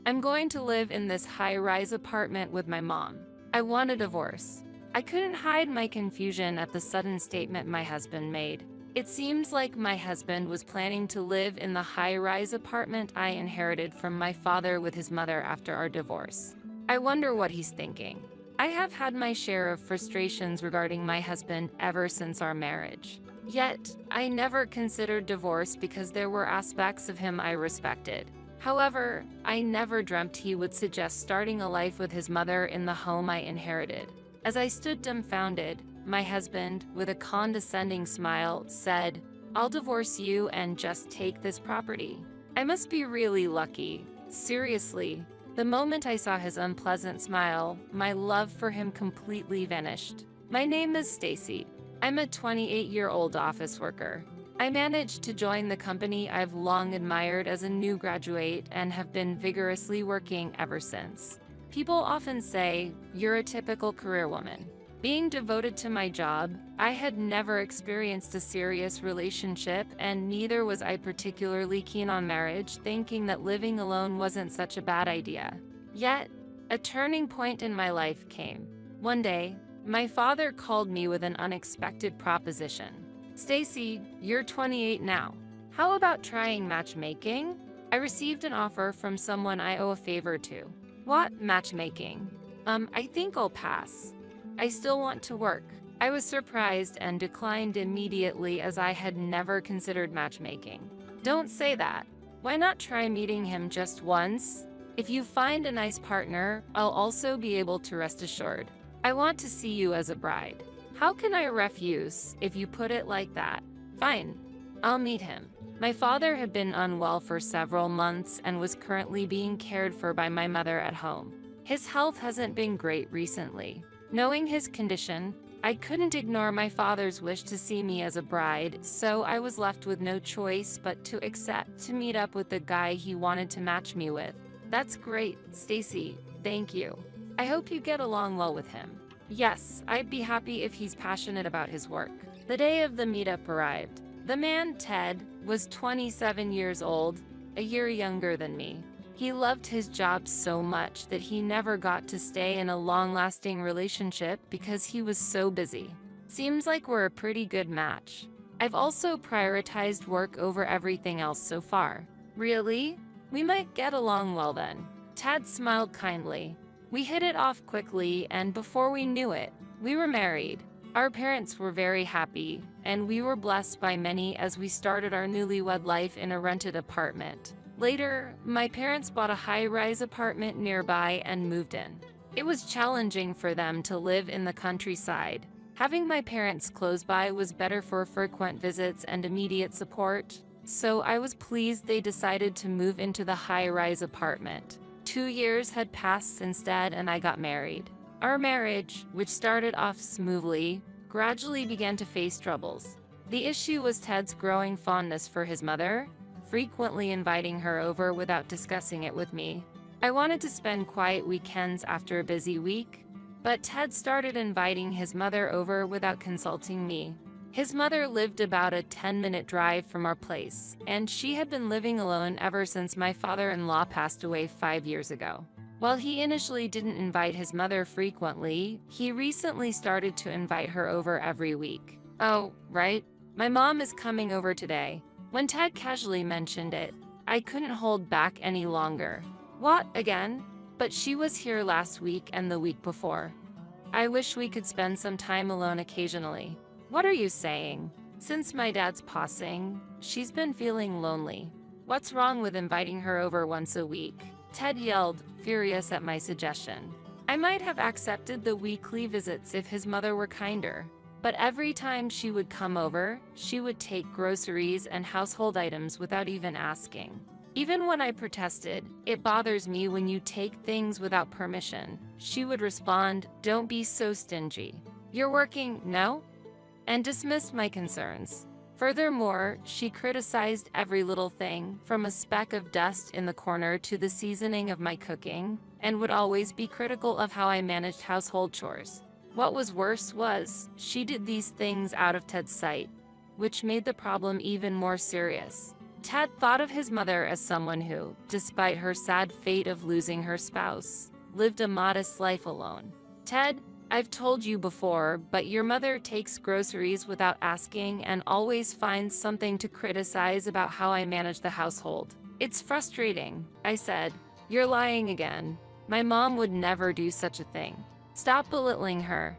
I'm going to live in this high-rise apartment with my mom. I want a divorce. I couldn't hide my confusion at the sudden statement my husband made. It seems like my husband was planning to live in the high-rise apartment I inherited from my father with his mother after our divorce. I wonder what he's thinking. I have had my share of frustrations regarding my husband ever since our marriage. Yet, I never considered divorce because there were aspects of him I respected. However, I never dreamt he would suggest starting a life with his mother in the home I inherited. As I stood dumbfounded, my husband, with a condescending smile, said, "I'll divorce you and just take this property." I must be really lucky. Seriously. The moment I saw his unpleasant smile, my love for him completely vanished. My name is Stacy. I'm a 28-year-old office worker. I managed to join the company I've long admired as a new graduate and have been vigorously working ever since. People often say, "You're a typical career woman." Being devoted to my job, I had never experienced a serious relationship, and neither was I particularly keen on marriage, thinking that living alone wasn't such a bad idea. Yet, a turning point in my life came. One day, my father called me with an unexpected proposition. "Stacy, you're 28 now. How about trying matchmaking?" I received an offer from someone I owe a favor to. "What, matchmaking? I think I'll pass. I still want to work." I was surprised and declined immediately as I had never considered matchmaking. "Don't say that. Why not try meeting him just once? If you find a nice partner, I'll also be able to rest assured. I want to see you as a bride." How can I refuse if you put it like that? Fine, I'll meet him. My father had been unwell for several months and was currently being cared for by my mother at home. His health hasn't been great recently. Knowing his condition, I couldn't ignore my father's wish to see me as a bride, so I was left with no choice but to accept to meet up with the guy he wanted to match me with. That's great, Stacy. Thank you. I hope you get along well with him. Yes, I'd be happy if he's passionate about his work. The day of the meetup arrived. The man, Ted, was 27 years old, a year younger than me. He loved his job so much that he never got to stay in a long-lasting relationship because he was so busy. Seems like we're a pretty good match. I've also prioritized work over everything else so far. Really? We might get along well then. Ted smiled kindly. We hit it off quickly, and before we knew it, we were married. Our parents were very happy, and we were blessed by many as we started our newlywed life in a rented apartment. Later, my parents bought a high-rise apartment nearby and moved in. It was challenging for them to live in the countryside. Having my parents close by was better for frequent visits and immediate support, so I was pleased they decided to move into the high-rise apartment. 2 years had passed since Dad and I got married. Our marriage, which started off smoothly, gradually began to face troubles. The issue was Ted's growing fondness for his mother, frequently inviting her over without discussing it with me. I wanted to spend quiet weekends after a busy week, but Ted started inviting his mother over without consulting me. His mother lived about a 10-minute drive from our place, and she had been living alone ever since my father-in-law passed away 5 years ago. While he initially didn't invite his mother frequently, he recently started to invite her over every week. "Oh, right. My mom is coming over today." When Ted casually mentioned it, I couldn't hold back any longer. "What, again?" "But she was here last week and the week before. I wish we could spend some time alone occasionally." "What are you saying?" "Since my dad's passing, she's been feeling lonely. What's wrong with inviting her over once a week?" Ted yelled, furious at my suggestion. I might have accepted the weekly visits if his mother were kinder, but every time she would come over, she would take groceries and household items without even asking. Even when I protested, "It bothers me when you take things without permission," she would respond, "Don't be so stingy. You're working, no?" and dismissed my concerns. Furthermore, she criticized every little thing, from a speck of dust in the corner to the seasoning of my cooking, and would always be critical of how I managed household chores. What was worse was, she did these things out of Ted's sight, which made the problem even more serious. Ted thought of his mother as someone who, despite her sad fate of losing her spouse, lived a modest life alone. Ted, I've told you before, but your mother takes groceries without asking and always finds something to criticize about how I manage the household. It's frustrating, I said. You're lying again. My mom would never do such a thing. Stop belittling her.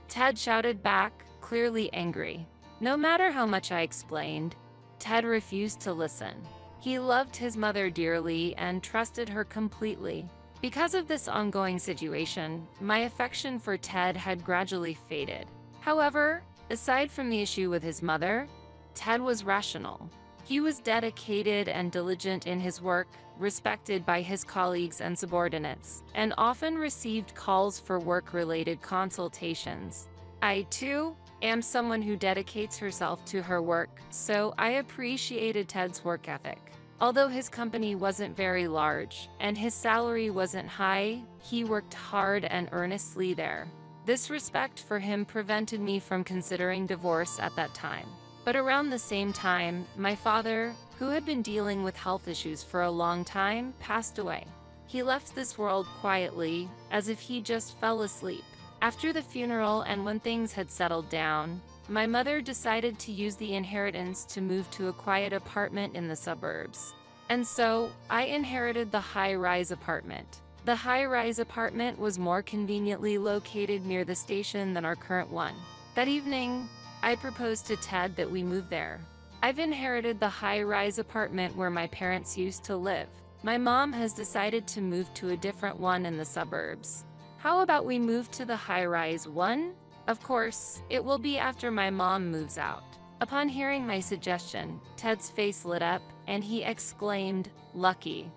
Ted shouted back, clearly angry. No matter how much I explained, Ted refused to listen. He loved his mother dearly and trusted her completely. Because of this ongoing situation, my affection for Ted had gradually faded. However, aside from the issue with his mother, Ted was rational. He was dedicated and diligent in his work, respected by his colleagues and subordinates, and often received calls for work-related consultations. I, too, am someone who dedicates herself to her work, so I appreciated Ted's work ethic. Although his company wasn't very large and his salary wasn't high, he worked hard and earnestly there. This respect for him prevented me from considering divorce at that time. But around the same time, my father, who had been dealing with health issues for a long time, passed away. He left this world quietly, as if he just fell asleep. After the funeral and when things had settled down, my mother decided to use the inheritance to move to a quiet apartment in the suburbs. And so, I inherited the high-rise apartment. The high-rise apartment was more conveniently located near the station than our current one. That evening, I proposed to Ted that we move there. I've inherited the high-rise apartment where my parents used to live. My mom has decided to move to a different one in the suburbs. How about we move to the high-rise one? Of course, it will be after my mom moves out. Upon hearing my suggestion, Ted's face lit up and he exclaimed, "Lucky,"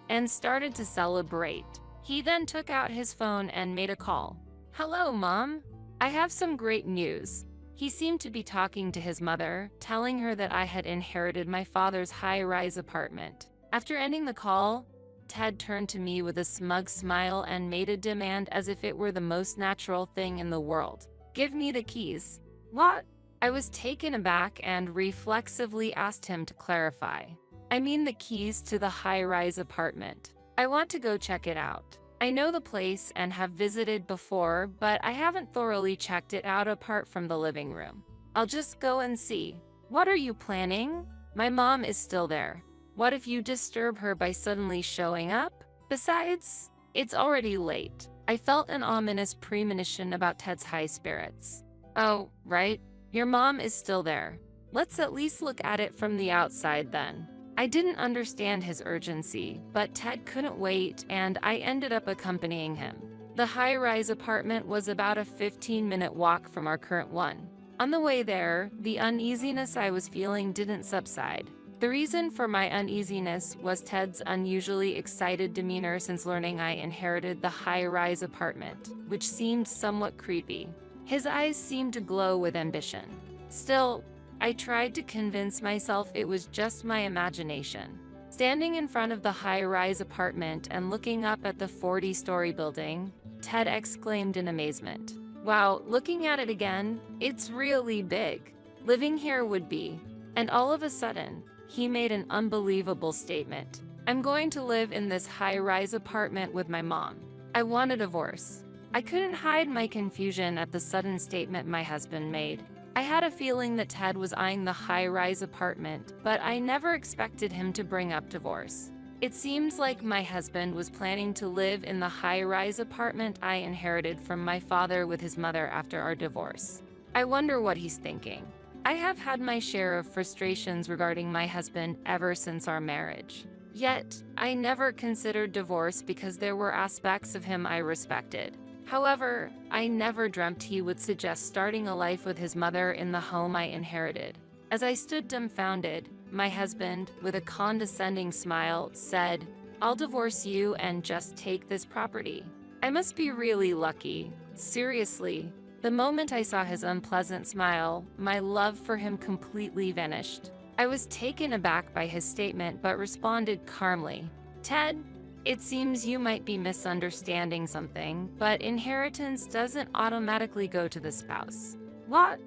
and started to celebrate. He then took out his phone and made a call. "Hello, Mom. I have some great news." He seemed to be talking to his mother, telling her that I had inherited my father's high-rise apartment. After ending the call, Ted turned to me with a smug smile and made a demand as if it were the most natural thing in the world. "Give me the keys." "What?" I was taken aback and reflexively asked him to clarify. "I mean the keys to the high-rise apartment. I want to go check it out. I know the place and have visited before, but I haven't thoroughly checked it out apart from the living room. I'll just go and see." "What are you planning? My mom is still there. What if you disturb her by suddenly showing up? Besides, it's already late." I felt an ominous premonition about Ted's high spirits. "Oh, right. Your mom is still there. Let's at least look at it from the outside then." I didn't understand his urgency, but Ted couldn't wait and I ended up accompanying him. The high-rise apartment was about a 15-minute walk from our current one. On the way there, the uneasiness I was feeling didn't subside. The reason for my uneasiness was Ted's unusually excited demeanor since learning I inherited the high-rise apartment, which seemed somewhat creepy. His eyes seemed to glow with ambition. Still, I tried to convince myself it was just my imagination. Standing in front of the high-rise apartment and looking up at the 40-story building, Ted exclaimed in amazement. "Wow, looking at it again, it's really big. Living here would be..." And all of a sudden, he made an unbelievable statement. "I'm going to live in this high-rise apartment with my mom. I want a divorce." I couldn't hide my confusion at the sudden statement my husband made. I had a feeling that Ted was eyeing the high-rise apartment, but I never expected him to bring up divorce. It seems like my husband was planning to live in the high-rise apartment I inherited from my father with his mother after our divorce. I wonder what he's thinking. I have had my share of frustrations regarding my husband ever since our marriage. Yet, I never considered divorce because there were aspects of him I respected. However, I never dreamt he would suggest starting a life with his mother in the home I inherited. As I stood dumbfounded, my husband, with a condescending smile, said, "I'll divorce you and just take this property." I must be really lucky. Seriously. The moment I saw his unpleasant smile, my love for him completely vanished. I was taken aback by his statement but responded calmly, "Ted, it seems you might be misunderstanding something, but inheritance doesn't automatically go to the spouse." What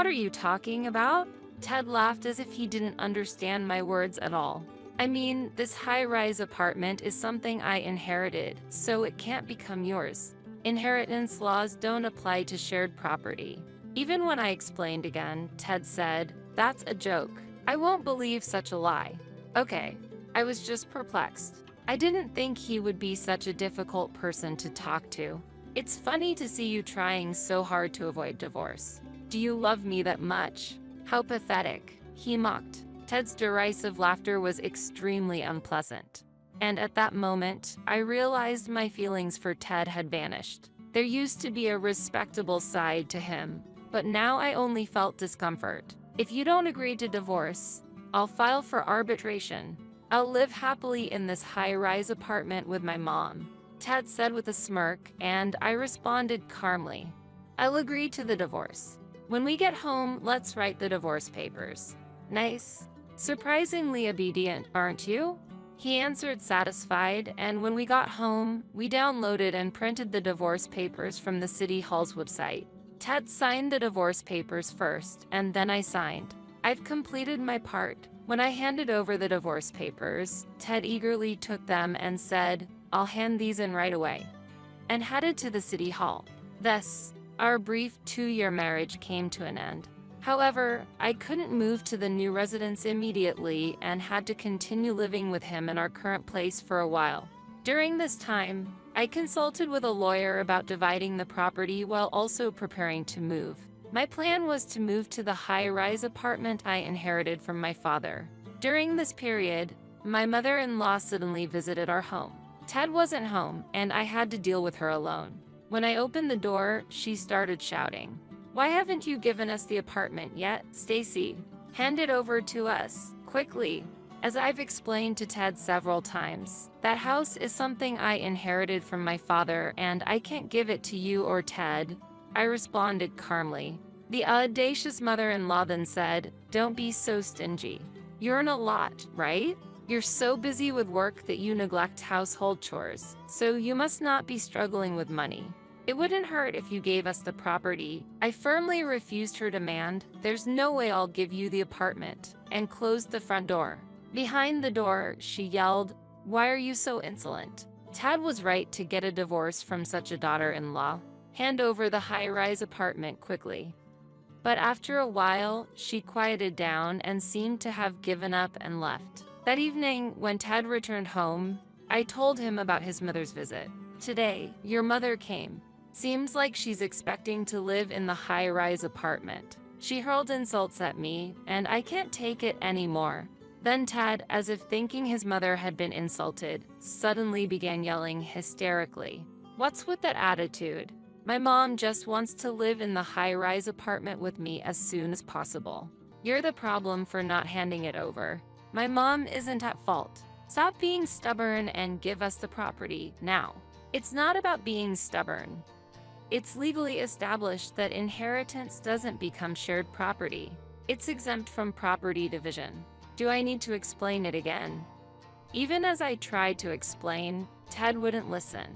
are you talking about?" Ted laughed as if he didn't understand my words at all. I mean, this high-rise apartment is something I inherited, so it can't become yours. Inheritance laws don't apply to shared property. Even when I explained again, Ted said, "That's a joke. I won't believe such a lie." Okay, I was just perplexed. I didn't think he would be such a difficult person to talk to. It's funny to see you trying so hard to avoid divorce. Do you love me that much? How pathetic, he mocked. Ted's derisive laughter was extremely unpleasant. And at that moment, I realized my feelings for Ted had vanished. There used to be a respectable side to him, but now I only felt discomfort. If you don't agree to divorce, I'll file for arbitration. I'll live happily in this high-rise apartment with my mom, Ted said with a smirk, and I responded calmly. I'll agree to the divorce. When we get home, let's write the divorce papers. Nice. Surprisingly obedient, aren't you? He answered satisfied, and when we got home, we downloaded and printed the divorce papers from the City Hall's website. Ted signed the divorce papers first, and then I signed. I've completed my part. When I handed over the divorce papers, Ted eagerly took them and said, "I'll hand these in right away," and headed to the City Hall. Thus, our brief 2-year marriage came to an end. However, I couldn't move to the new residence immediately and had to continue living with him in our current place for a while. During this time, I consulted with a lawyer about dividing the property while also preparing to move. My plan was to move to the high-rise apartment I inherited from my father. During this period, my mother-in-law suddenly visited our home. Ted wasn't home, and I had to deal with her alone. When I opened the door, she started shouting, "Why haven't you given us the apartment yet, Stacy? Hand it over to us, quickly." As I've explained to Ted several times, that house is something I inherited from my father and I can't give it to you or Ted, I responded calmly. The audacious mother-in-law then said, "Don't be so stingy. You earn a lot, right? You're so busy with work that you neglect household chores, so you must not be struggling with money. It wouldn't hurt if you gave us the property." I firmly refused her demand. "There's no way I'll give you the apartment," and closed the front door. Behind the door, she yelled, "Why are you so insolent? Ted was right to get a divorce from such a daughter-in-law. Hand over the high-rise apartment quickly." But after a while, she quieted down and seemed to have given up and left. That evening, when Ted returned home, I told him about his mother's visit. "Today, your mother came. Seems like she's expecting to live in the high-rise apartment. She hurled insults at me, and I can't take it anymore." Then Ted, as if thinking his mother had been insulted, suddenly began yelling hysterically, "What's with that attitude? My mom just wants to live in the high-rise apartment with me as soon as possible. You're the problem for not handing it over. My mom isn't at fault. Stop being stubborn and give us the property now." It's not about being stubborn. It's legally established that inheritance doesn't become shared property. It's exempt from property division. Do I need to explain it again? Even as I tried to explain, Ted wouldn't listen.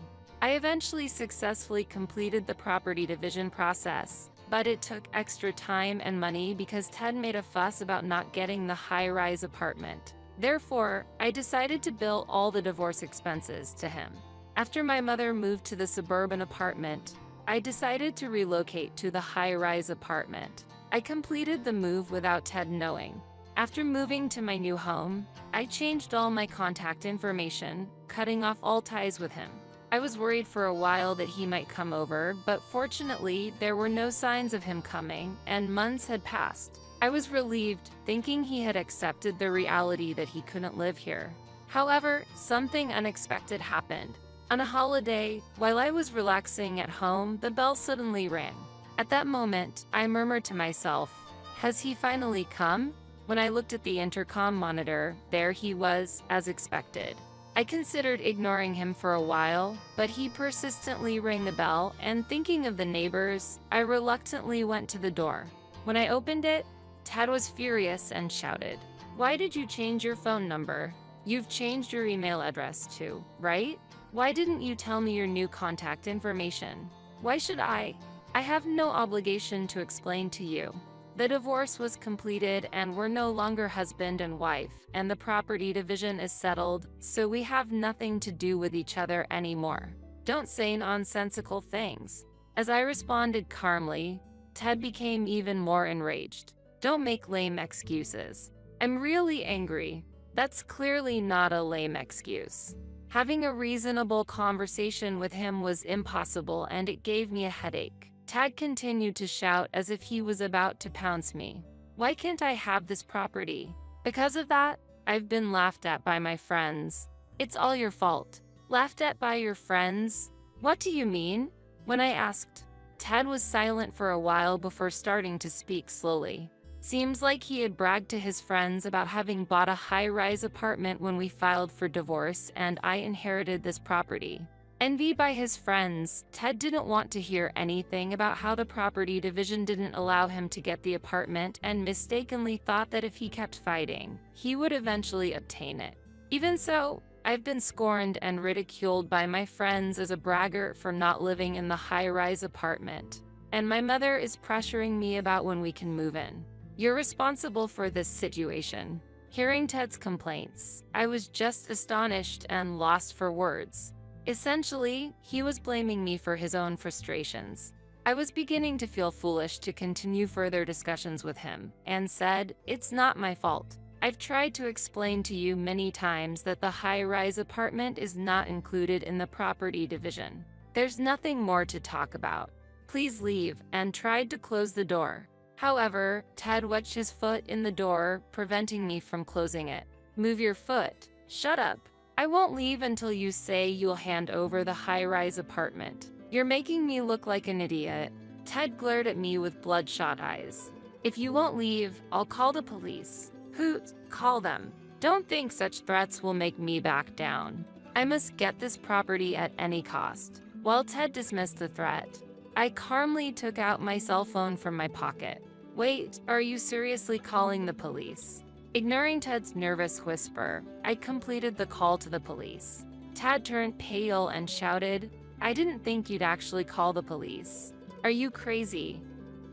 I eventually successfully completed the property division process, but it took extra time and money because Ted made a fuss about not getting the high-rise apartment. Therefore, I decided to bill all the divorce expenses to him. After my mother moved to the suburban apartment, I decided to relocate to the high-rise apartment. I completed the move without Ted knowing. After moving to my new home, I changed all my contact information, cutting off all ties with him. I was worried for a while that he might come over, but fortunately, there were no signs of him coming, and months had passed. I was relieved, thinking he had accepted the reality that he couldn't live here. However, something unexpected happened. On a holiday, while I was relaxing at home, the bell suddenly rang. At that moment, I murmured to myself, "Has he finally come?" When I looked at the intercom monitor, there he was, as expected. I considered ignoring him for a while, but he persistently rang the bell, and thinking of the neighbors, I reluctantly went to the door. When I opened it, Ted was furious and shouted, "Why did you change your phone number? You've changed your email address too, right? Why didn't you tell me your new contact information? Why should I? I have no obligation to explain to you." The divorce was completed and we're no longer husband and wife, and the property division is settled, so we have nothing to do with each other anymore. Don't say nonsensical things." As I responded calmly, Ted became even more enraged. "Don't make lame excuses." "I'm really angry." "That's clearly not a lame excuse." Having a reasonable conversation with him was impossible, and it gave me a headache. Ted continued to shout as if he was about to pounce me. "Why can't I have this property? Because of that, I've been laughed at by my friends." "It's all your fault." "Laughed at by your friends? What do you mean?" When I asked, Ted was silent for a while before starting to speak slowly. Seems like he had bragged to his friends about having bought a high-rise apartment when we filed for divorce and I inherited this property. Envied by his friends, Ted didn't want to hear anything about how the property division didn't allow him to get the apartment and mistakenly thought that if he kept fighting, he would eventually obtain it. Even so, I've been scorned and ridiculed by my friends as a braggart for not living in the high-rise apartment, and my mother is pressuring me about when we can move in. "You're responsible for this situation." Hearing Ted's complaints, I was just astonished and lost for words. Essentially, he was blaming me for his own frustrations. I was beginning to feel foolish to continue further discussions with him, and said, "It's not my fault. I've tried to explain to you many times that the high-rise apartment is not included in the property division. There's nothing more to talk about. Please leave," and tried to close the door. However, Ted wedged his foot in the door, preventing me from closing it. "Move your foot." "Shut up. I won't leave until you say you'll hand over the high-rise apartment. You're making me look like an idiot." Ted glared at me with bloodshot eyes. "If you won't leave, I'll call the police." "Hoot, call them. Don't think such threats will make me back down. I must get this property at any cost." While Ted dismissed the threat, I calmly took out my cell phone from my pocket. "Wait, are you seriously calling the police?" Ignoring Ted's nervous whisper, I completed the call to the police. Ted turned pale and shouted, "I didn't think you'd actually call the police. Are you crazy?"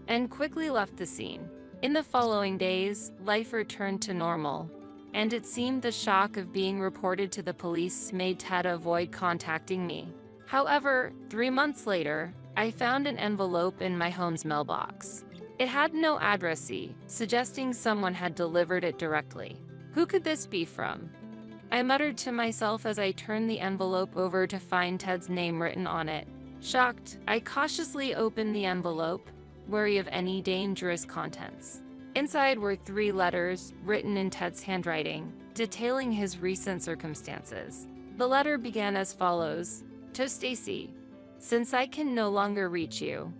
and quickly left the scene. In the following days, life returned to normal, and it seemed the shock of being reported to the police made Ted avoid contacting me. However, 3 months later, I found an envelope in my home's mailbox. It had no addressee, suggesting someone had delivered it directly. Who could this be from? I muttered to myself as I turned the envelope over to find Ted's name written on it. Shocked, I cautiously opened the envelope, wary of any dangerous contents. Inside were 3 letters, written in Ted's handwriting, detailing his recent circumstances. The letter began as follows. To Stacy, since I can no longer reach you,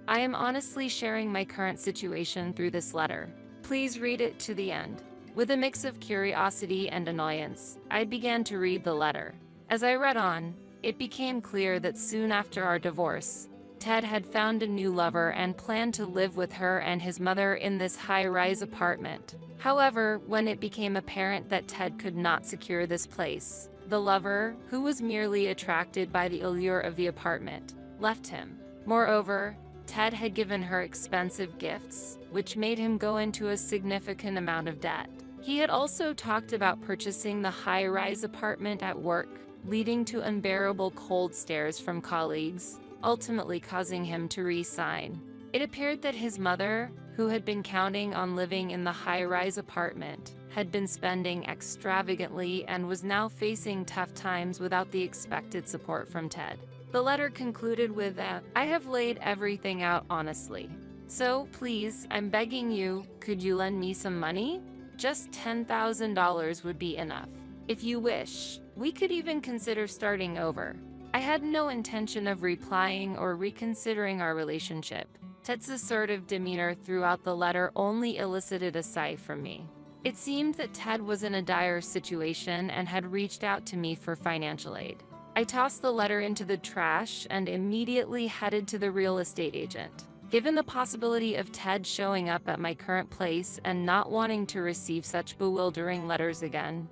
I am honestly sharing my current situation through this letter. Please read it to the end. With a mix of curiosity and annoyance, I began to read the letter. As I read on, it became clear that soon after our divorce, Ted had found a new lover and planned to live with her and his mother in this high-rise apartment. However, when it became apparent that Ted could not secure this place, the lover, who was merely attracted by the allure of the apartment, left him. Moreover, Ted had given her expensive gifts, which made him go into a significant amount of debt. He had also talked about purchasing the high-rise apartment at work, leading to unbearable cold stares from colleagues, ultimately causing him to resign. It appeared that his mother, who had been counting on living in the high-rise apartment, had been spending extravagantly and was now facing tough times without the expected support from Ted. The letter concluded with that, I have laid everything out honestly. So, please, I'm begging you, could you lend me some money? Just $10,000 would be enough. If you wish, we could even consider starting over. I had no intention of replying or reconsidering our relationship. Ted's assertive demeanor throughout the letter only elicited a sigh from me. It seemed that Ted was in a dire situation and had reached out to me for financial aid. I tossed the letter into the trash and immediately headed to the real estate agent. Given the possibility of Ted showing up at my current place and not wanting to receive such bewildering letters again,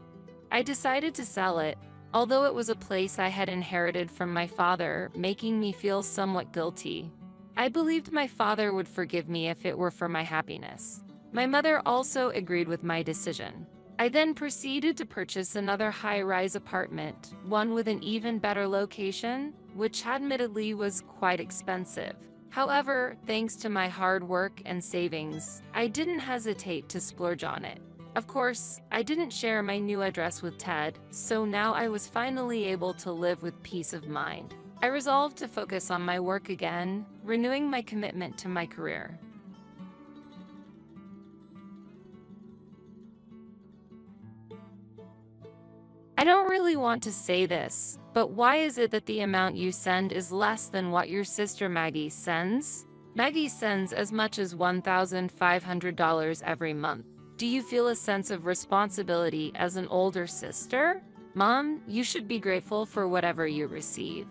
I decided to sell it, although it was a place I had inherited from my father, making me feel somewhat guilty. I believed my father would forgive me if it were for my happiness. My mother also agreed with my decision. I then proceeded to purchase another high-rise apartment, one with an even better location, which admittedly was quite expensive. However, thanks to my hard work and savings, I didn't hesitate to splurge on it. Of course, I didn't share my new address with Ted, so now I was finally able to live with peace of mind. I resolved to focus on my work again, renewing my commitment to my career. I don't really want to say this, but why is it that the amount you send is less than what your sister Maggie sends? Maggie sends as much as $1,500 every month. Do you feel a sense of responsibility as an older sister? Mom, you should be grateful for whatever you receive.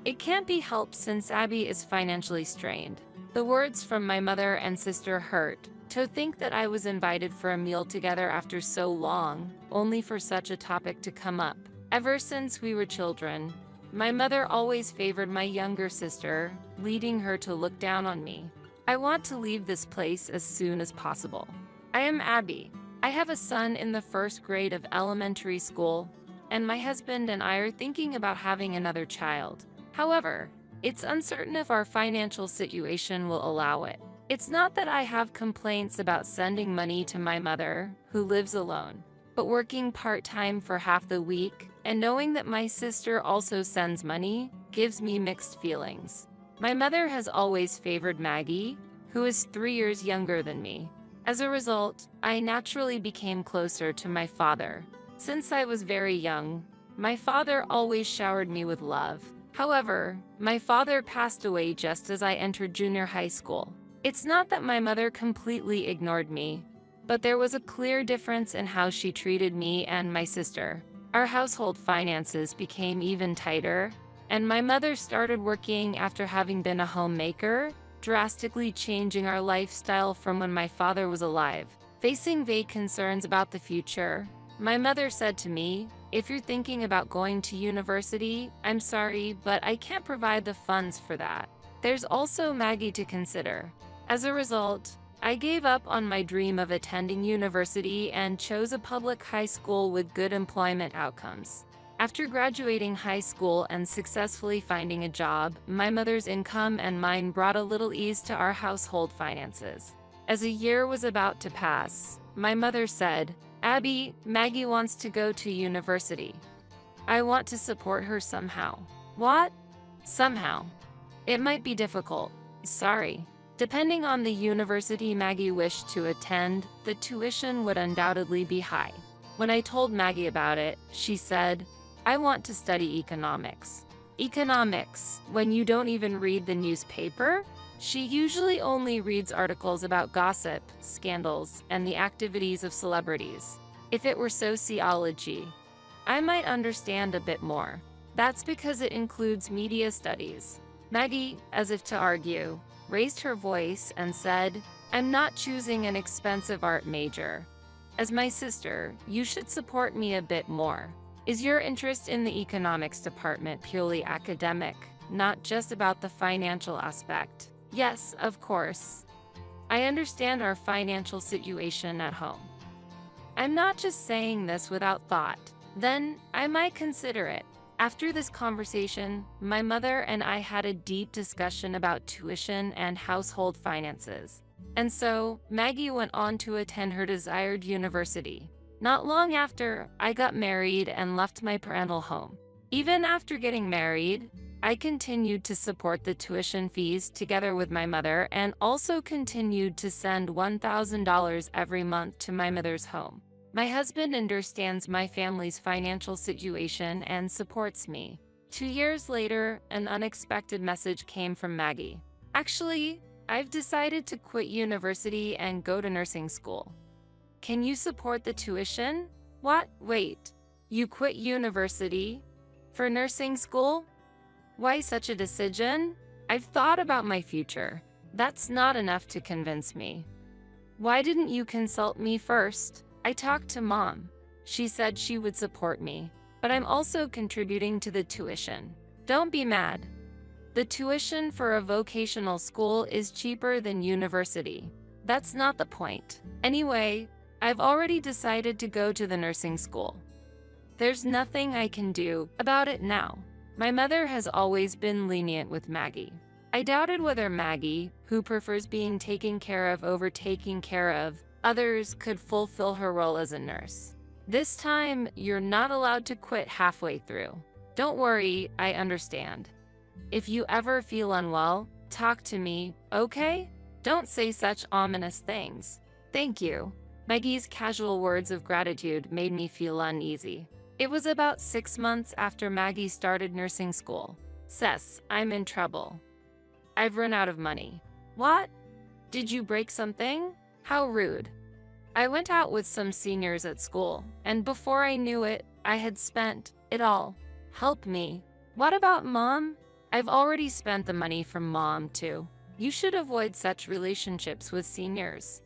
It can't be helped since Abby is financially strained. The words from my mother and sister hurt. To think that I was invited for a meal together after so long, only for such a topic to come up. Ever since we were children, my mother always favored my younger sister, leading her to look down on me. I want to leave this place as soon as possible. I am Abby. I have a son in the first grade of elementary school, and my husband and I are thinking about having another child. However, it's uncertain if our financial situation will allow it. It's not that I have complaints about sending money to my mother, who lives alone, but working part-time for half the week and knowing that my sister also sends money gives me mixed feelings. My mother has always favored Maggie, who is 3 years younger than me. As a result, I naturally became closer to my father. Since I was very young, my father always showered me with love. However, my father passed away just as I entered junior high school. It's not that my mother completely ignored me, but there was a clear difference in how she treated me and my sister. Our household finances became even tighter, and my mother started working after having been a homemaker, drastically changing our lifestyle from when my father was alive. Facing vague concerns about the future, my mother said to me, "If you're thinking about going to university, I'm sorry, but I can't provide the funds for that. There's also Maggie to consider." As a result, I gave up on my dream of attending university and chose a public high school with good employment outcomes. After graduating high school and successfully finding a job, my mother's income and mine brought a little ease to our household finances. As a year was about to pass, my mother said, "Abby, Maggie wants to go to university. I want to support her somehow." What? Somehow. It might be difficult. Sorry. Depending on the university Maggie wished to attend, the tuition would undoubtedly be high. When I told Maggie about it, she said, "I want to study economics." Economics, when you don't even read the newspaper? She usually only reads articles about gossip, scandals, and the activities of celebrities. If it were sociology, I might understand a bit more. That's because it includes media studies. Maggie, as if to argue, raised her voice and said, "I'm not choosing an expensive art major. As my sister, you should support me a bit more. Is your interest in the economics department purely academic, not just about the financial aspect?" Yes, of course. I understand our financial situation at home. I'm not just saying this without thought. Then, I might consider it. After this conversation, my mother and I had a deep discussion about tuition and household finances. And so, Maggie went on to attend her desired university. Not long after, I got married and left my parental home. Even after getting married, I continued to support the tuition fees together with my mother and also continued to send $1,000 every month to my mother's home. My husband understands my family's financial situation and supports me. 2 years later, an unexpected message came from Maggie. "Actually, I've decided to quit university and go to nursing school. Can you support the tuition?" What? Wait. You quit university? For nursing school? Why such a decision? I've thought about my future. That's not enough to convince me. Why didn't you consult me first? I talked to Mom. She said she would support me, but I'm also contributing to the tuition. Don't be mad. The tuition for a vocational school is cheaper than university. That's not the point. Anyway, I've already decided to go to the nursing school. There's nothing I can do about it now. My mother has always been lenient with Maggie. I doubted whether Maggie, who prefers being taken care of over taking care of others, could fulfill her role as a nurse. This time, you're not allowed to quit halfway through. Don't worry, I understand. If you ever feel unwell, talk to me, okay? Don't say such ominous things. Thank you. Maggie's casual words of gratitude made me feel uneasy. It was about 6 months after Maggie started nursing school. Cess, I'm in trouble. I've run out of money. What? Did you break something? How rude. I went out with some seniors at school, and before I knew it, I had spent it all. Help me. What about Mom? I've already spent the money from Mom, too. You should avoid such relationships with seniors.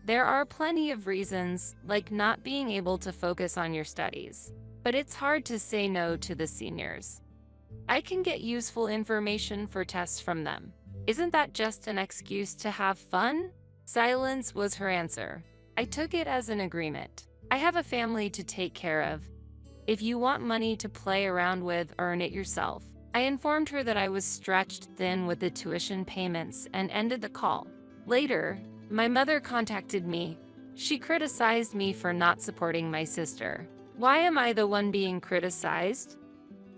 There are plenty of reasons, like not being able to focus on your studies. But it's hard to say no to the seniors. I can get useful information for tests from them. Isn't that just an excuse to have fun? Silence was her answer. I took it as an agreement. I have a family to take care of. If you want money to play around with, earn it yourself. I informed her that I was stretched thin with the tuition payments and ended the call. Later, my mother contacted me. She criticized me for not supporting my sister. Why am I the one being criticized?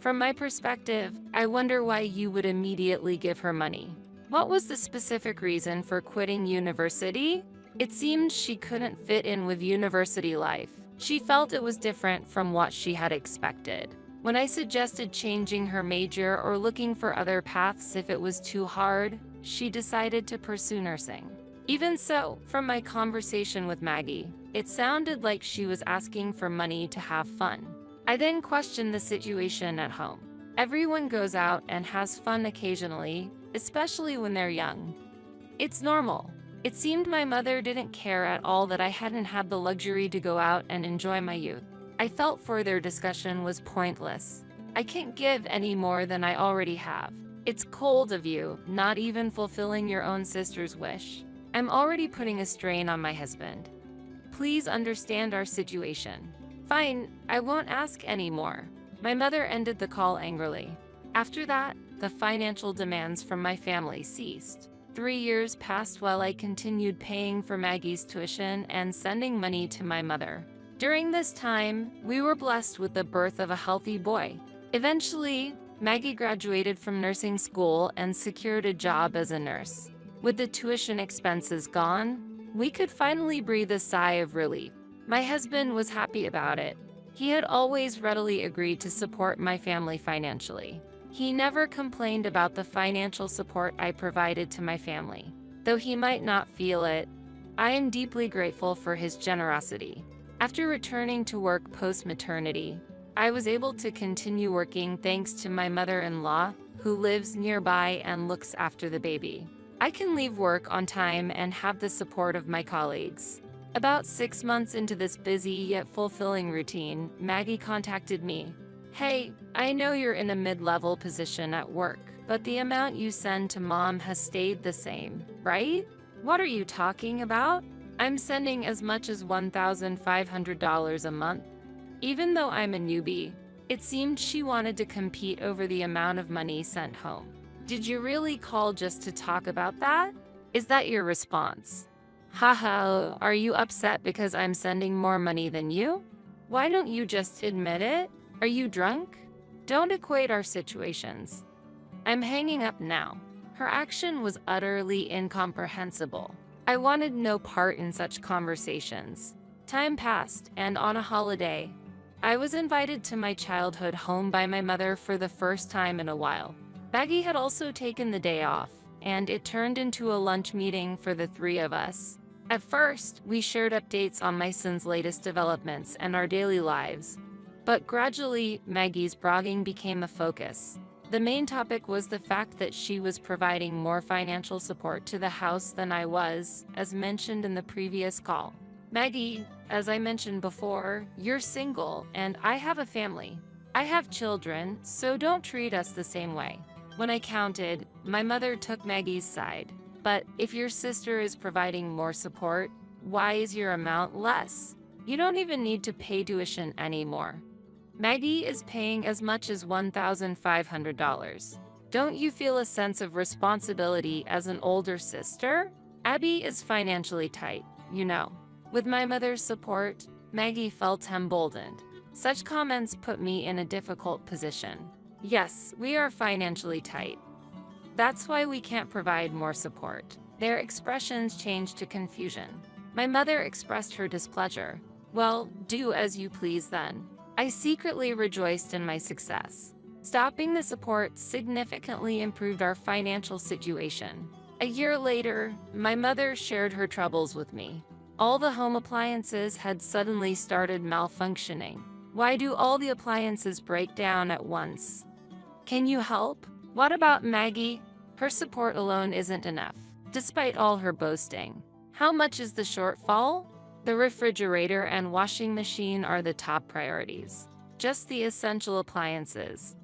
From my perspective, I wonder why you would immediately give her money. What was the specific reason for quitting university? It seemed she couldn't fit in with university life. She felt it was different from what she had expected. When I suggested changing her major or looking for other paths if it was too hard, she decided to pursue nursing. Even so, from my conversation with Maggie, it sounded like she was asking for money to have fun. I then questioned the situation at home. Everyone goes out and has fun occasionally, especially when they're young. It's normal. It seemed my mother didn't care at all that I hadn't had the luxury to go out and enjoy my youth. I felt further discussion was pointless. I can't give any more than I already have. It's cold of you, not even fulfilling your own sister's wish. I'm already putting a strain on my husband. Please understand our situation. Fine, I won't ask any more. My mother ended the call angrily. After that, the financial demands from my family ceased. 3 years passed while I continued paying for Maggie's tuition and sending money to my mother. During this time, we were blessed with the birth of a healthy boy. Eventually, Maggie graduated from nursing school and secured a job as a nurse. With the tuition expenses gone, we could finally breathe a sigh of relief. My husband was happy about it. He had always readily agreed to support my family financially. He never complained about the financial support I provided to my family. Though he might not feel it, I am deeply grateful for his generosity. After returning to work post-maternity, I was able to continue working thanks to my mother-in-law, who lives nearby and looks after the baby. I can leave work on time and have the support of my colleagues. About 6 months into this busy yet fulfilling routine, Maggie contacted me. Hey, I know you're in a mid-level position at work, but the amount you send to Mom has stayed the same, right? What are you talking about? I'm sending as much as $1,500 a month. Even though I'm a newbie, it seemed she wanted to compete over the amount of money sent home. Did you really call just to talk about that? Is that your response? Haha, are you upset because I'm sending more money than you? Why don't you just admit it? Are you drunk? Don't equate our situations. I'm hanging up now. Her action was utterly incomprehensible. I wanted no part in such conversations. Time passed, and on a holiday, I was invited to my childhood home by my mother for the first time in a while. Maggie had also taken the day off, and it turned into a lunch meeting for the three of us. At first, we shared updates on my son's latest developments and our daily lives. But gradually, Maggie's bragging became a focus. The main topic was the fact that she was providing more financial support to the house than I was, as mentioned in the previous call. Maggie, as I mentioned before, you're single and I have a family. I have children, so don't treat us the same way. When I counted, my mother took Maggie's side. But if your sister is providing more support, why is your amount less? You don't even need to pay tuition anymore. Maggie is paying as much as $1,500. Don't you feel a sense of responsibility as an older sister? Abby is financially tight, you know. With my mother's support, Maggie felt emboldened. Such comments put me in a difficult position. Yes, we are financially tight. That's why we can't provide more support. Their expressions changed to confusion. My mother expressed her displeasure. Well, do as you please then. I secretly rejoiced in my success. Stopping the support significantly improved our financial situation. A year later, my mother shared her troubles with me. All the home appliances had suddenly started malfunctioning. Why do all the appliances break down at once? Can you help? What about Maggie? Her support alone isn't enough, despite all her boasting. How much is the shortfall? The refrigerator and washing machine are the top priorities. Just the essential appliances.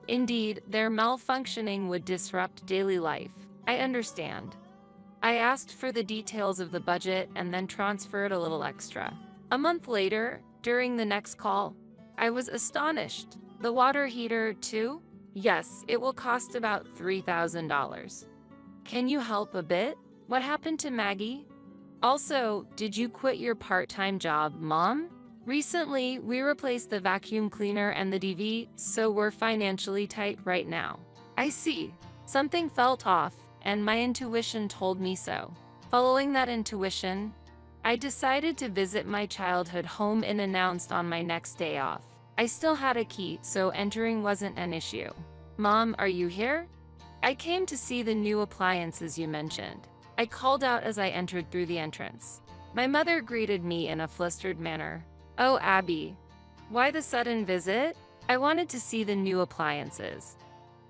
Indeed, their malfunctioning would disrupt daily life. I understand. I asked for the details of the budget and then transferred a little extra. A month later, during the next call, I was astonished. The water heater, too? Yes, it will cost about $3,000. Can you help a bit? What happened to Maggie? Also, did you quit your part-time job, Mom? Recently, we replaced the vacuum cleaner and the DV, so we're financially tight right now. I see. Something felt off, and my intuition told me so. Following that intuition, I decided to visit my childhood home unannounced on my next day off. I still had a key, so entering wasn't an issue. Mom, are you here? I came to see the new appliances you mentioned. I called out as I entered through the entrance. My mother greeted me in a flustered manner. Oh, Abby. Why the sudden visit? I wanted to see the new appliances.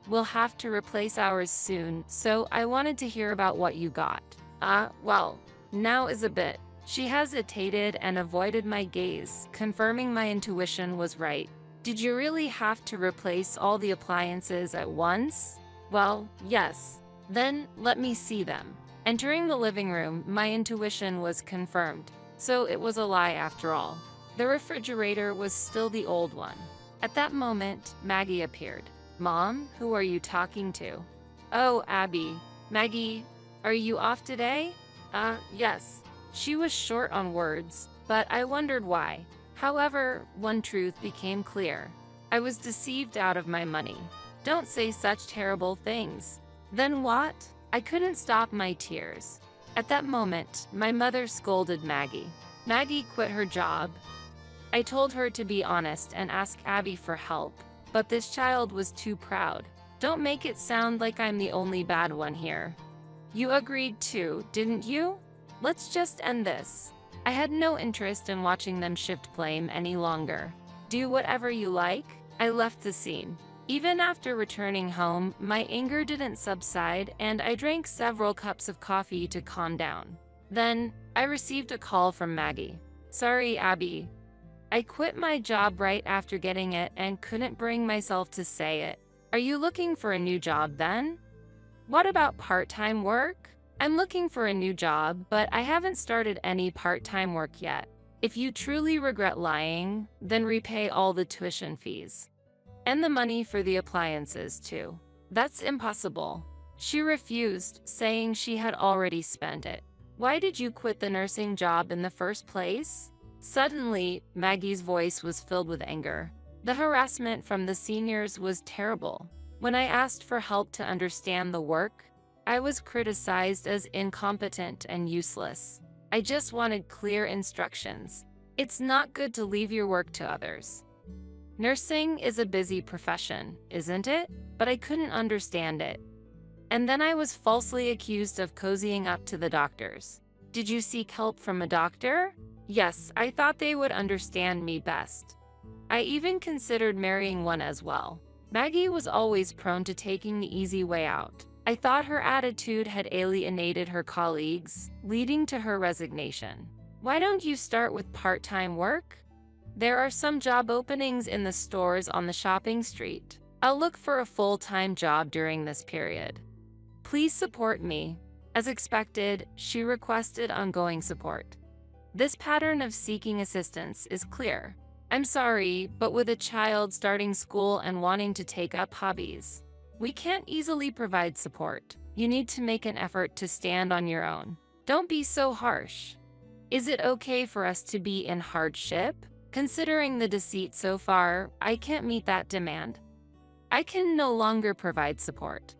We'll have to replace ours soon, so I wanted to hear about what you got. Well, now is a bit. She hesitated and avoided my gaze, confirming my intuition was right. Did you really have to replace all the appliances at once? Well, yes. Then, let me see them. Entering the living room, my intuition was confirmed, so it was a lie after all. The refrigerator was still the old one. At that moment, Maggie appeared. Mom, who are you talking to? Oh, Abby. Maggie, are you off today? Yes. She was short on words, but I wondered why. However, one truth became clear. I was deceived out of my money. Don't say such terrible things. Then what? I couldn't stop my tears. At that moment, my mother scolded Maggie. Maggie quit her job. I told her to be honest and ask Abby for help, but this child was too proud. Don't make it sound like I'm the only bad one here. You agreed too, didn't you? Let's just end this. I had no interest in watching them shift blame any longer. Do whatever you like. I left the scene. Even after returning home, my anger didn't subside, and I drank several cups of coffee to calm down. Then, I received a call from Maggie. Sorry, Abby. I quit my job right after getting it and couldn't bring myself to say it. Are you looking for a new job then? What about part-time work? I'm looking for a new job, but I haven't started any part-time work yet. If you truly regret lying, then repay all the tuition fees. And the money for the appliances too. That's impossible. She refused, saying she had already spent it. Why did you quit the nursing job in the first place? Suddenly, Maggie's voice was filled with anger. The harassment from the seniors was terrible. When I asked for help to understand the work, I was criticized as incompetent and useless. I just wanted clear instructions. It's not good to leave your work to others. Nursing is a busy profession, isn't it? But I couldn't understand it. And then I was falsely accused of cozying up to the doctors. Did you seek help from a doctor? Yes, I thought they would understand me best. I even considered marrying one as well. Maggie was always prone to taking the easy way out. I thought her attitude had alienated her colleagues, leading to her resignation. Why don't you start with part-time work? There are some job openings in the stores on the shopping street. I'll look for a full-time job during this period. Please support me. As expected, she requested ongoing support. This pattern of seeking assistance is clear. I'm sorry, but with a child starting school and wanting to take up hobbies, we can't easily provide support. You need to make an effort to stand on your own. Don't be so harsh. Is it okay for us to be in hardship? Considering the deceit so far, I can't meet that demand. I can no longer provide support.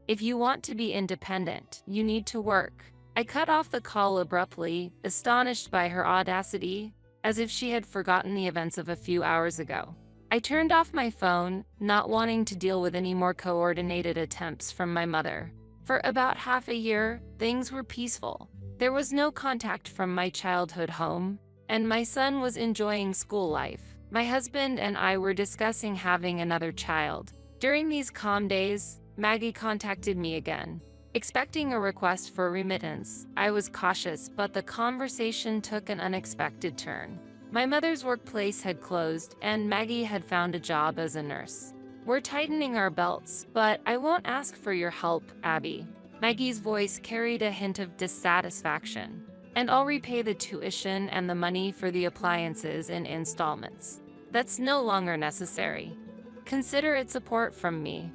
If you want to be independent, you need to work. I cut off the call abruptly, astonished by her audacity, as if she had forgotten the events of a few hours ago. I turned off my phone, not wanting to deal with any more coordinated attempts from my mother. For about half a year, things were peaceful. There was no contact from my childhood home, and my son was enjoying school life. My husband and I were discussing having another child. During these calm days, Maggie contacted me again. Expecting a request for remittance, I was cautious, but the conversation took an unexpected turn. My mother's workplace had closed, and Maggie had found a job as a nurse. We're tightening our belts, but I won't ask for your help, Abby. Maggie's voice carried a hint of dissatisfaction. And I'll repay the tuition and the money for the appliances in installments. That's no longer necessary. Consider it support from me.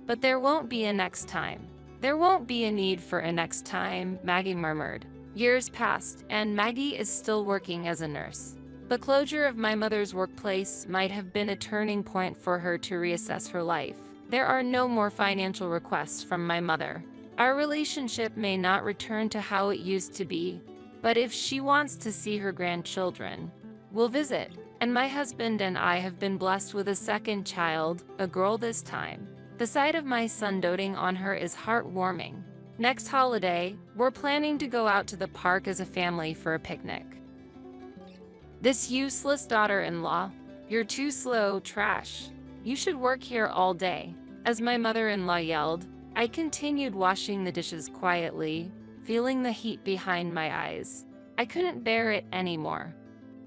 But there won't be a next time. There won't be a need for a next time, Maggie murmured. Years passed, and Maggie is still working as a nurse. The closure of my mother's workplace might have been a turning point for her to reassess her life. There are no more financial requests from my mother. Our relationship may not return to how it used to be, but if she wants to see her grandchildren, we'll visit. And my husband and I have been blessed with a second child, a girl this time. The sight of my son doting on her is heartwarming. Next holiday, we're planning to go out to the park as a family for a picnic. This useless daughter-in-law, you're too slow, trash. You should work here all day. As my mother-in-law yelled, I continued washing the dishes quietly, feeling the heat behind my eyes. I couldn't bear it anymore.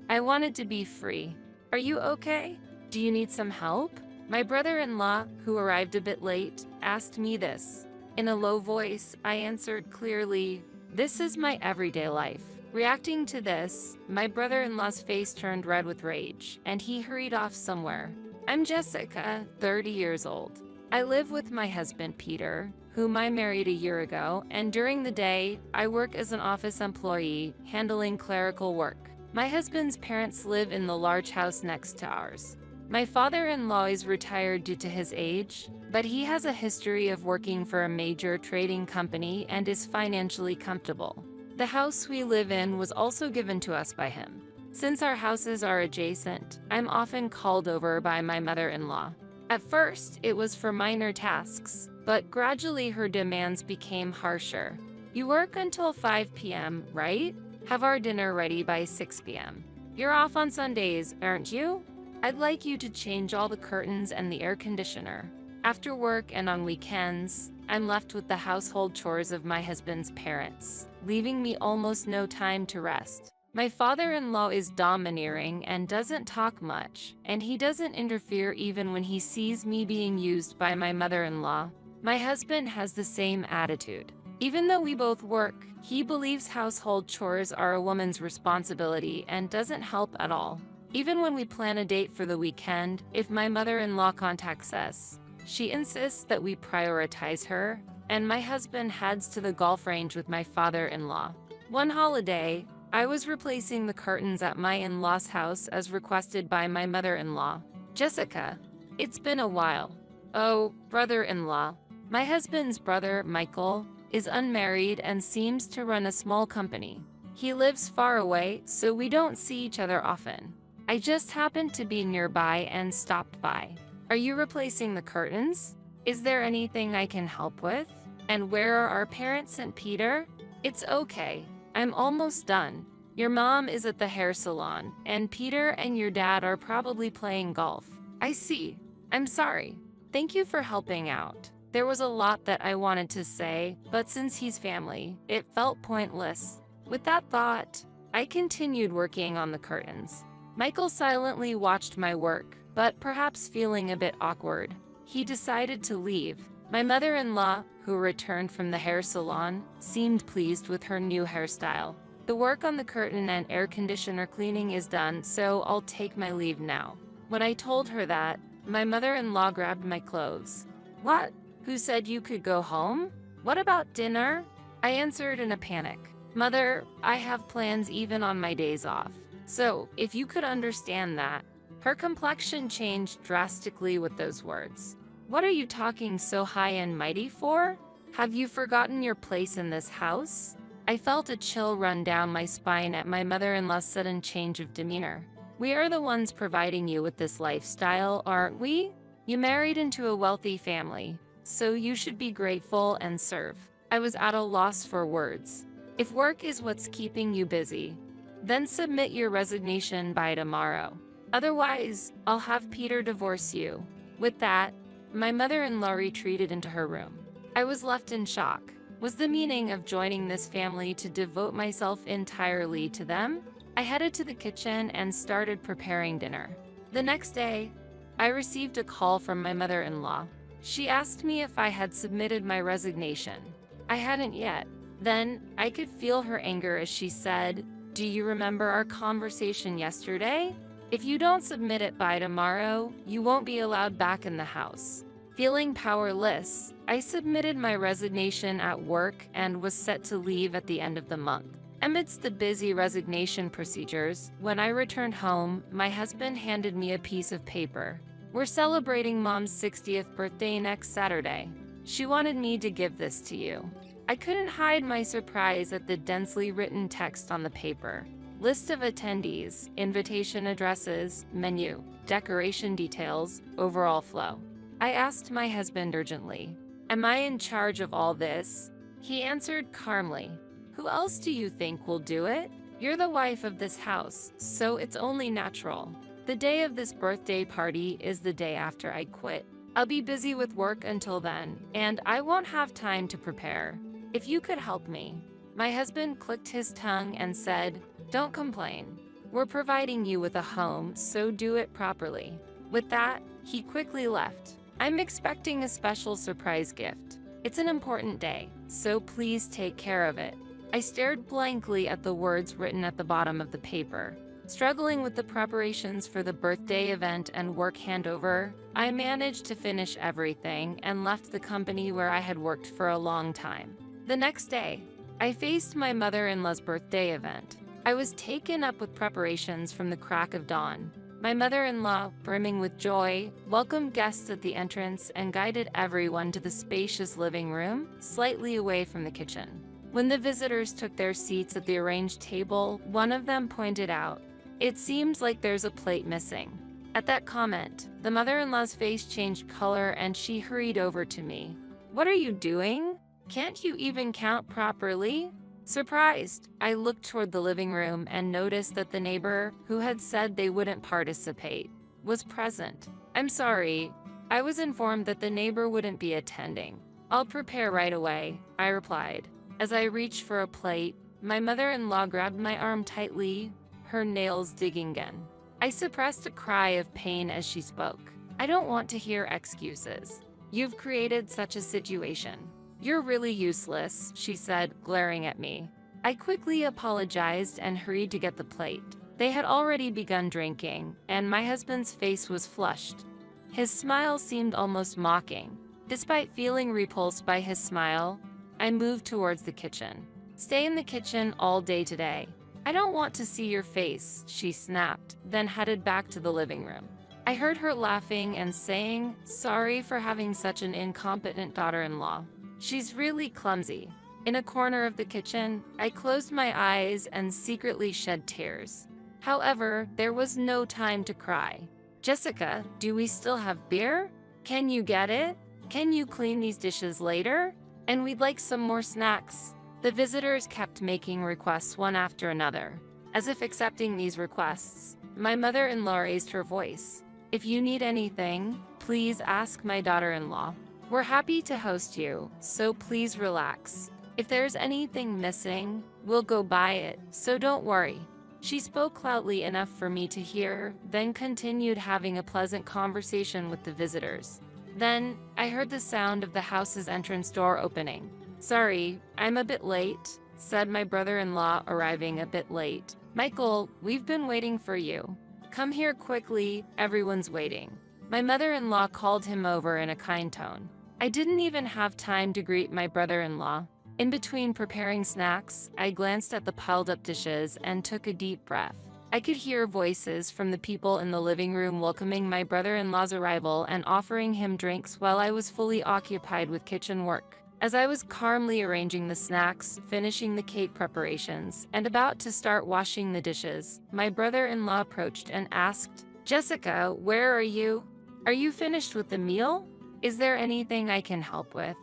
I wanted to be free. Are you okay? Do you need some help? My brother-in-law, who arrived a bit late, asked me this. In a low voice, I answered clearly, "This is my everyday life." Reacting to this, my brother-in-law's face turned red with rage, and he hurried off somewhere. I'm Jessica, 30 years old. I live with my husband, Peter, whom I married a year ago, and during the day, I work as an office employee, handling clerical work. My husband's parents live in the large house next to ours. My father-in-law is retired due to his age, but he has a history of working for a major trading company and is financially comfortable. The house we live in was also given to us by him. Since our houses are adjacent, I'm often called over by my mother-in-law. At first, it was for minor tasks, but gradually her demands became harsher. You work until 5 p.m., right? Have our dinner ready by 6 p.m. You're off on Sundays, aren't you? I'd like you to change all the curtains and the air conditioner. After work and on weekends, I'm left with the household chores of my husband's parents, leaving me almost no time to rest. My father-in-law is domineering and doesn't talk much, and he doesn't interfere even when he sees me being used by my mother-in-law. My husband has the same attitude. Even though we both work, he believes household chores are a woman's responsibility and doesn't help at all. Even when we plan a date for the weekend, if my mother-in-law contacts us, she insists that we prioritize her, and my husband heads to the golf range with my father-in-law. One holiday, I was replacing the curtains at my in-law's house as requested by my mother-in-law. Jessica, it's been a while. Oh, brother-in-law. My husband's brother, Michael, is unmarried and seems to run a small company. He lives far away, so we don't see each other often. I just happened to be nearby and stopped by. Are you replacing the curtains? Is there anything I can help with? And where are our parents and Peter? It's okay. I'm almost done. Your mom is at the hair salon, and Peter and your dad are probably playing golf. I see. I'm sorry. Thank you for helping out. There was a lot that I wanted to say, but since he's family, it felt pointless. With that thought, I continued working on the curtains. Michael silently watched my work, but perhaps feeling a bit awkward. he decided to leave. My mother-in-law, who returned from the hair salon, seemed pleased with her new hairstyle. The work on the curtain and air conditioner cleaning is done, so I'll take my leave now. When I told her that, my mother-in-law grabbed my clothes. What? Who said you could go home? What about dinner? I answered in a panic. Mother, I have plans even on my days off. So, if you could understand that. Her complexion changed drastically with those words. What are you talking so high and mighty for? Have you forgotten your place in this house? I felt a chill run down my spine at my mother-in-law's sudden change of demeanor. We are the ones providing you with this lifestyle, aren't we? You married into a wealthy family, so you should be grateful and serve. I was at a loss for words. If work is what's keeping you busy, then submit your resignation by tomorrow. Otherwise, I'll have Peter divorce you. With that, my mother-in-law retreated into her room. I was left in shock. Was the meaning of joining this family to devote myself entirely to them? I headed to the kitchen and started preparing dinner. The next day, I received a call from my mother-in-law. She asked me if I had submitted my resignation. I hadn't yet. Then, I could feel her anger as she said, "Do you remember our conversation yesterday? If you don't submit it by tomorrow, you won't be allowed back in the house." Feeling powerless, I submitted my resignation at work and was set to leave at the end of the month. Amidst the busy resignation procedures, when I returned home, my husband handed me a piece of paper. "We're celebrating Mom's 60th birthday next Saturday. She wanted me to give this to you." I couldn't hide my surprise at the densely written text on the paper. List of attendees, invitation addresses, menu, decoration details, overall flow. I asked my husband urgently, "Am I in charge of all this?" He answered calmly, "Who else do you think will do it? You're the wife of this house, so it's only natural. The day of this birthday party is the day after I quit. I'll be busy with work until then, and I won't have time to prepare. If you could help me." My husband clicked his tongue and said, "Don't complain. We're providing you with a home, so do it properly." With that, he quickly left. I'm expecting a special surprise gift. It's an important day, so please take care of it. I stared blankly at the words written at the bottom of the paper. Struggling with the preparations for the birthday event and work handover, I managed to finish everything and left the company where I had worked for a long time. The next day, I faced my mother-in-law's birthday event. I was taken up with preparations from the crack of dawn. My mother-in-law, brimming with joy, welcomed guests at the entrance and guided everyone to the spacious living room, slightly away from the kitchen. When the visitors took their seats at the arranged table, one of them pointed out, "It seems like there's a plate missing." At that comment, the mother-in-law's face changed color and she hurried over to me. "What are you doing? Can't you even count properly?" Surprised, I looked toward the living room and noticed that the neighbor, who had said they wouldn't participate, was present. "I'm sorry. I was informed that the neighbor wouldn't be attending. I'll prepare right away," I replied. As I reached for a plate, my mother-in-law grabbed my arm tightly, her nails digging in. I suppressed a cry of pain as she spoke. "I don't want to hear excuses. You've created such a situation. You're really useless," she said, glaring at me. I quickly apologized and hurried to get the plate. They had already begun drinking, and my husband's face was flushed. His smile seemed almost mocking. Despite feeling repulsed by his smile, I moved towards the kitchen. "Stay in the kitchen all day today. I don't want to see your face," she snapped, then headed back to the living room. I heard her laughing and saying, "Sorry for having such an incompetent daughter-in-law. She's really clumsy." In a corner of the kitchen, I closed my eyes and secretly shed tears. However, there was no time to cry. "Jessica, do we still have beer? Can you get it? Can you clean these dishes later? And we'd like some more snacks." The visitors kept making requests one after another. As if accepting these requests, my mother-in-law raised her voice. "If you need anything, please ask my daughter-in-law. We're happy to host you, so please relax. If there's anything missing, we'll go buy it, so don't worry." She spoke loudly enough for me to hear, then continued having a pleasant conversation with the visitors. Then, I heard the sound of the house's entrance door opening. "Sorry, I'm a bit late," said my brother-in-law, arriving a bit late. "Michael, we've been waiting for you. Come here quickly, everyone's waiting." My mother-in-law called him over in a kind tone. I didn't even have time to greet my brother-in-law. In between preparing snacks, I glanced at the piled-up dishes and took a deep breath. I could hear voices from the people in the living room welcoming my brother-in-law's arrival and offering him drinks while I was fully occupied with kitchen work. As I was calmly arranging the snacks, finishing the cake preparations, and about to start washing the dishes, my brother-in-law approached and asked, "Jessica, where are you? Are you finished with the meal? Is there anything I can help with?"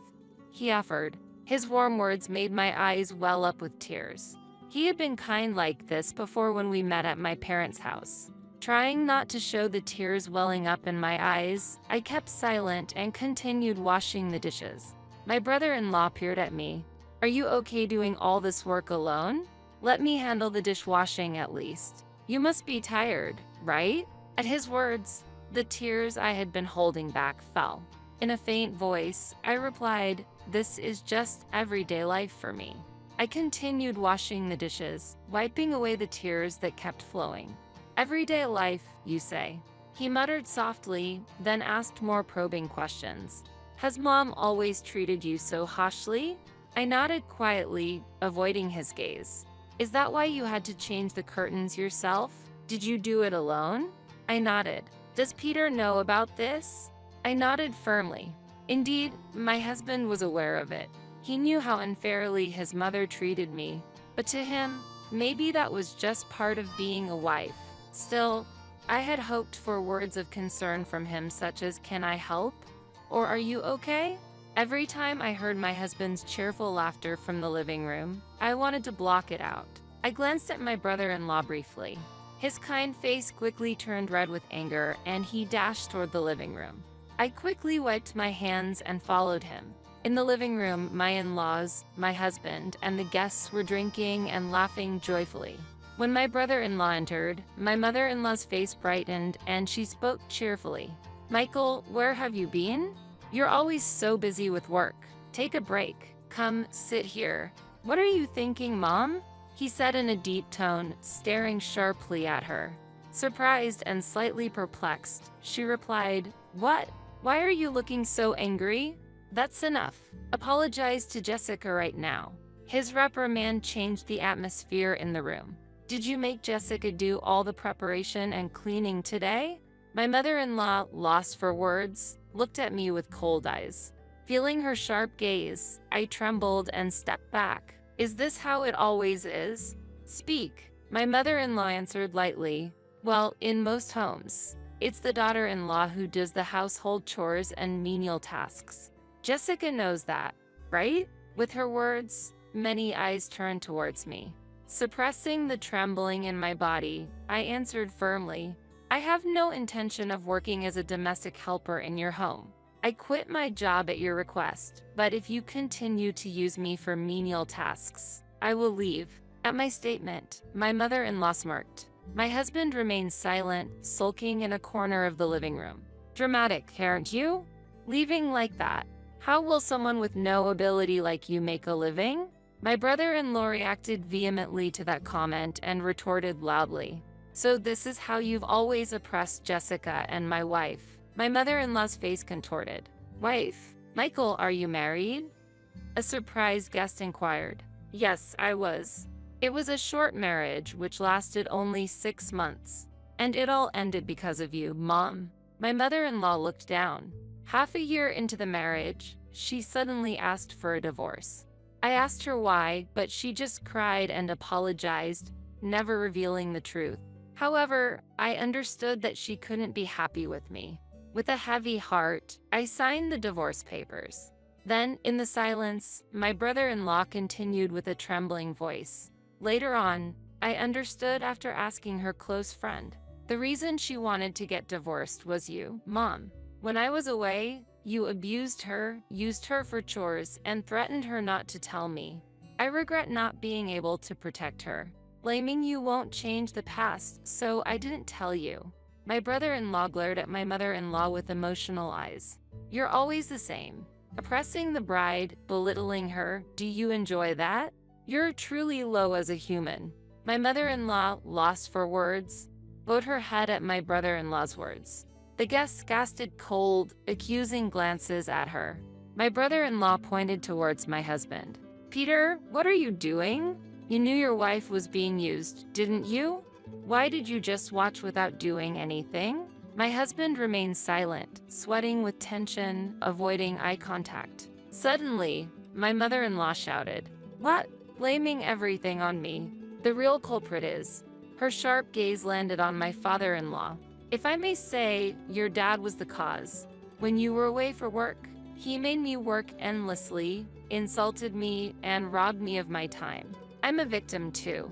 he offered. His warm words made my eyes well up with tears. He had been kind like this before when we met at my parents' house. Trying not to show the tears welling up in my eyes, I kept silent and continued washing the dishes. My brother-in-law peered at me. "Are you okay doing all this work alone? Let me handle the dishwashing at least. You must be tired, right?" At his words, the tears I had been holding back fell. In a faint voice, I replied, "This is just everyday life for me." I continued washing the dishes, wiping away the tears that kept flowing. "Everyday life, you say?" he muttered softly, then asked more probing questions. "Has Mom always treated you so harshly?" I nodded quietly, avoiding his gaze. "Is that why you had to change the curtains yourself? Did you do it alone?" I nodded. "Does Peter know about this?" I nodded firmly. Indeed, my husband was aware of it. He knew how unfairly his mother treated me, but to him, maybe that was just part of being a wife. Still, I had hoped for words of concern from him such as, "Can I help?" or "Are you okay?" Every time I heard my husband's cheerful laughter from the living room, I wanted to block it out. I glanced at my brother-in-law briefly. His kind face quickly turned red with anger, and he dashed toward the living room. I quickly wiped my hands and followed him. In the living room, my in-laws, my husband, and the guests were drinking and laughing joyfully. When my brother-in-law entered, my mother-in-law's face brightened and she spoke cheerfully. "Michael, where have you been? You're always so busy with work. Take a break. Come, sit here." "What are you thinking, Mom?" he said in a deep tone, staring sharply at her. Surprised and slightly perplexed, she replied, "What? Why are you looking so angry?" "That's enough. Apologize to Jessica right now." His reprimand changed the atmosphere in the room. "Did you make Jessica do all the preparation and cleaning today?" My mother-in-law, lost for words, looked at me with cold eyes. Feeling her sharp gaze, I trembled and stepped back. "Is this how it always is? Speak." My mother-in-law answered lightly, "Well, in most homes, it's the daughter-in-law who does the household chores and menial tasks. Jessica knows that, right?" With her words, many eyes turned towards me. Suppressing the trembling in my body, I answered firmly, "I have no intention of working as a domestic helper in your home. I quit my job at your request, but if you continue to use me for menial tasks, I will leave." At my statement, my mother-in-law smirked. My husband remained silent, sulking in a corner of the living room. "Dramatic, aren't you? Leaving like that. How will someone with no ability like you make a living?" My brother-in-law reacted vehemently to that comment and retorted loudly, "So this is how you've always oppressed Jessica and my wife." My mother-in-law's face contorted. "Wife? Michael, are you married?" A surprised guest inquired. "Yes, I was. It was a short marriage which lasted only 6 months. And it all ended because of you, Mom." My mother-in-law looked down. Half a year into the marriage, she suddenly asked for a divorce. I asked her why, but she just cried and apologized, never revealing the truth. However, I understood that she couldn't be happy with me. With a heavy heart, I signed the divorce papers. Then, in the silence, my brother-in-law continued with a trembling voice. Later on, I understood after asking her close friend. "The reason she wanted to get divorced was you, Mom. When I was away, you abused her, used her for chores, and threatened her not to tell me. I regret not being able to protect her. Blaming you won't change the past, so I didn't tell you." My brother-in-law glared at my mother-in-law with emotional eyes. You're always the same. Oppressing the bride, belittling her, do you enjoy that? You're truly low as a human. My mother-in-law, lost for words, bowed her head at my brother-in-law's words. The guests casted cold, accusing glances at her. My brother-in-law pointed towards my husband. Peter, what are you doing? You knew your wife was being used, didn't you? Why did you just watch without doing anything? My husband remained silent, sweating with tension, avoiding eye contact. Suddenly, my mother-in-law shouted, "What? Blaming everything on me. The real culprit is." Her sharp gaze landed on my father-in-law. If I may say, your dad was the cause. When you were away for work, he made me work endlessly, insulted me, and robbed me of my time. I'm a victim too.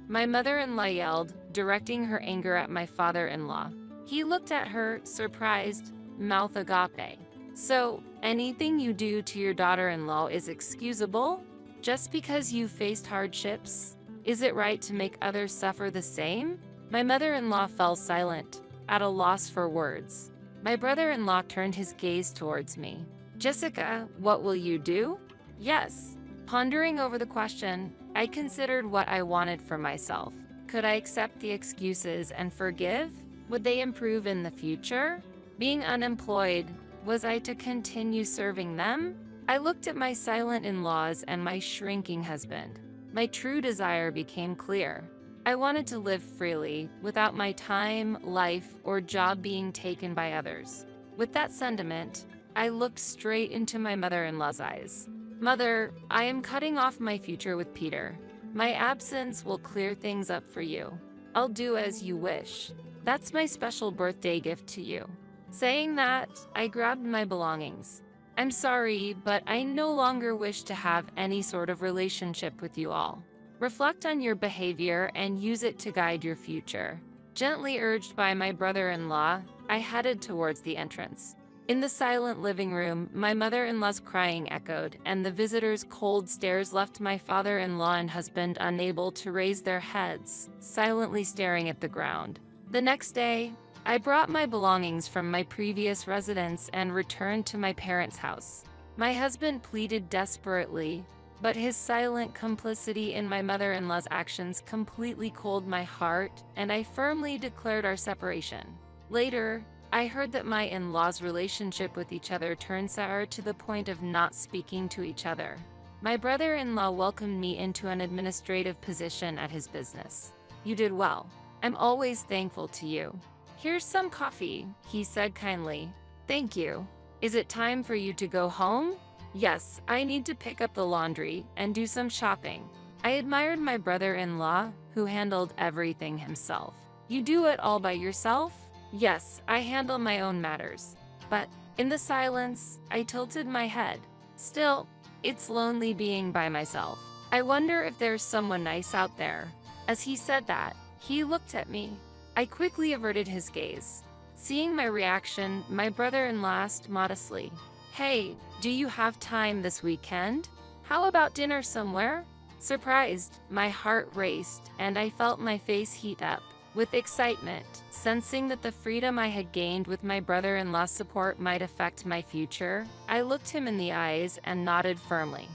My mother-in-law yelled, directing her anger at my father-in-law. He looked at her, surprised, mouth agape. So, anything you do to your daughter-in-law is excusable? Just because you faced hardships? Is it right to make others suffer the same? My mother-in-law fell silent, at a loss for words. My brother-in-law turned his gaze towards me. Jessica, what will you do? Yes. Pondering over the question, I considered what I wanted for myself. Could I accept the excuses and forgive? Would they improve in the future? Being unemployed, was I to continue serving them? I looked at my silent in-laws and my shrinking husband. My true desire became clear. I wanted to live freely, without my time, life, or job being taken by others. With that sentiment, I looked straight into my mother-in-law's eyes. Mother, I am cutting off my future with Peter. My absence will clear things up for you. I'll do as you wish. That's my special birthday gift to you. Saying that, I grabbed my belongings. I'm sorry, but I no longer wish to have any sort of relationship with you all. Reflect on your behavior and use it to guide your future. Gently urged by my brother-in-law, I headed towards the entrance. In the silent living room, my mother-in-law's crying echoed, and the visitors' cold stares left my father-in-law and husband unable to raise their heads, silently staring at the ground. The next day, I brought my belongings from my previous residence and returned to my parents' house. My husband pleaded desperately, but his silent complicity in my mother-in-law's actions completely cooled my heart, and I firmly declared our separation. Later, I heard that my in-laws' relationship with each other turned sour to the point of not speaking to each other. My brother-in-law welcomed me into an administrative position at his business. You did well. I'm always thankful to you. Here's some coffee, he said kindly. Thank you. Is it time for you to go home? Yes, I need to pick up the laundry and do some shopping. I admired my brother-in-law, who handled everything himself. You do it all by yourself? Yes, I handle my own matters. But, in the silence, I tilted my head. Still, it's lonely being by myself. I wonder if there's someone nice out there. As he said that, he looked at me. I quickly averted his gaze. Seeing my reaction, my brother-in-law asked modestly, Hey, do you have time this weekend? How about dinner somewhere? Surprised, my heart raced, and I felt my face heat up. With excitement, sensing that the freedom I had gained with my brother-in-law's support might affect my future, I looked him in the eyes and nodded firmly.